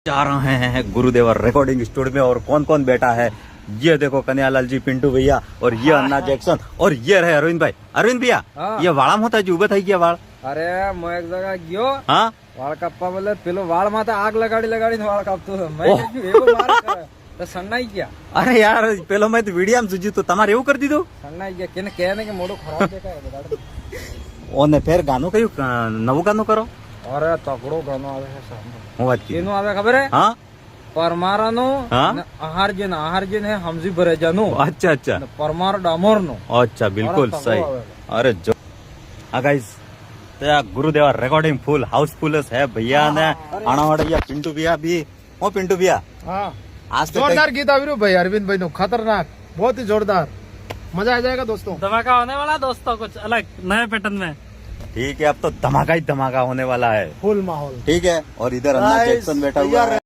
जा रहे हैं गुरुदेव रिकॉर्डिंग स्टूडियो में और कौन कौन बैठा है ये देखो कन्हैयालाल जी पिंटू भैया और ये अन्ना जैक्सन और ये रहे अरविंद भाई। अरविंद भैया ये વાળામાં હતા જે ઉભા થઈ ગયા વાળ અરે હું એક જગ્યા ગયો હા વાળ કાપવા બદલે પેલો વાળ માથે આગ લગાડીને વાળ કાપતો હતો મેં કીધું એવો માર કરે તો સન્નાઈ ગયા અરે યાર પેલો મેં તો વિડીયો જોયું તો તમારે એવું કરી દીધું સન્નાઈ ગયા કેને કહે ને કે મોઢું ખરાબ દેખાય બગાડ ઓને ફેર ગાનું કયું નવું ગાનું કરો અરે તગડો ગાનો આવે છે સામે હું વાત કી એનું આવે ખબર હે હા પરમારાનો હા? અને આહારજન હે હમજી ભરેજાનું अच्छा अच्छा અને પરમાર ડામોરનો अच्छा बिल्कुल सही अरे जो हाँ गाइस तो गुरुदेवा रिकॉर्डिंग फुल हाउसफुल है भैया ने आना वाला ये पिंटू भैया भी ओ पिंटू भैया हाँ आज तो जोरदार गीत આવ્યું ભાઈ अरविंद भाई नो खतरनाक बहुत ही जोरदार मजा आ जाएगा दोस्तों। धमाका होने वाला दोस्तों कुछ अलग नए पैटर्न में ठीक है अब तो धमाका ही धमाका होने वाला है फुल माहौल ठीक है और इधर अन्ना जैक्सन बैठा हुआ है।